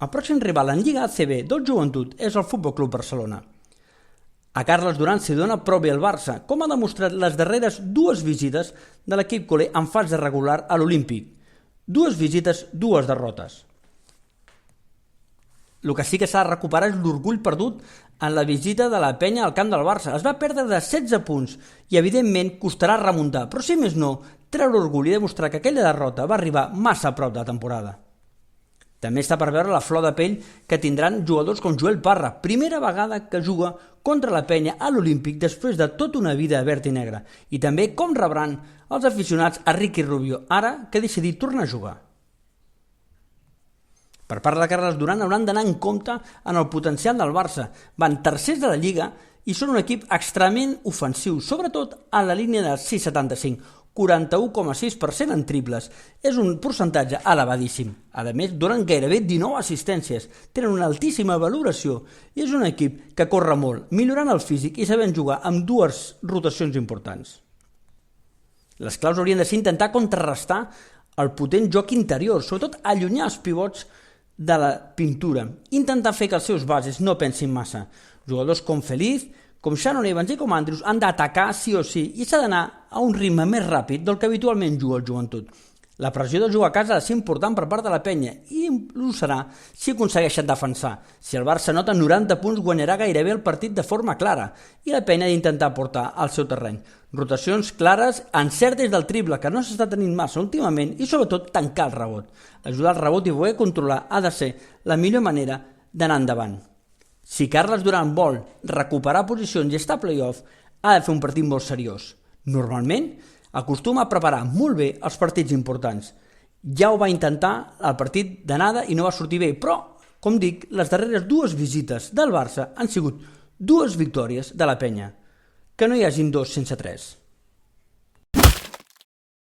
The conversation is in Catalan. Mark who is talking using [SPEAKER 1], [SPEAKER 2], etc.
[SPEAKER 1] El pròxim rival en Lliga ACB del Joventut és el Futbol Club Barcelona. A Carles Duran s'hi dona prou bé el Barça, com ha demostrat les darreres dues visites de l'equip culer en fase regular a l'Olímpic. Dues visites, dues derrotes. El que sí que s'ha de recuperar és l'orgull perdut en la visita de la penya al camp del Barça. Es va perdre de 16 punts i, evidentment, costarà remuntar, però si més no, treure orgull i demostrar que aquella derrota va arribar massa a prop de la temporada. També està per veure la flor de pell que tindran jugadors com Joel Parra, primera vegada que juga contra la penya a l'Olímpic després de tota una vida a verd i negre, i també com rebran els aficionats a Ricky Rubio, ara que ha decidit tornar a jugar. Per part de Carles Duran hauran d'anar en compte en el potencial del Barça. Van tercers de la Lliga i són un equip extremadament ofensiu, sobretot a la línia de 6,75, 41,6% en triples. És un percentatge elevadíssim. A més, donen gairebé 19 assistències, tenen una altíssima valoració i és un equip que corre molt, millorant el físic i sabent jugar amb dues rotacions importants. Les claus haurien de ser intentar contrarrestar el potent joc interior, sobretot allunyar els pivots de la pintura, intentar fer que els seus bases no pensin massa. Jugadors com Feliz, com Shannon Evans i com Andrews han d'atacar sí o sí i s'ha d'anar a un ritme més ràpid del que habitualment juga el Joventut. La pressió de jugar a casa ha de ser important per part de la penya i ho serà si aconsegueixen defensar. Si el Barça nota 90 punts guanyarà gairebé el partit de forma clara i la penya ha d'intentar portar al seu terreny. Rotacions clares, encert des del triple, que no s'està tenint massa últimament, i sobretot tancar el rebot. Ajudar el rebot i poder controlar ha de ser la millor manera d'anar endavant. Si Carles Duran vol recuperar posicions i estar a playoff, ha de fer un partit molt seriós. Normalment, acostuma a preparar molt bé els partits importants. Ja ho va intentar el partit d'anada i no va sortir bé, però, com dic, les darreres dues visites del Barça han sigut dues victòries de la penya. Que no hi hagin dos sense tres.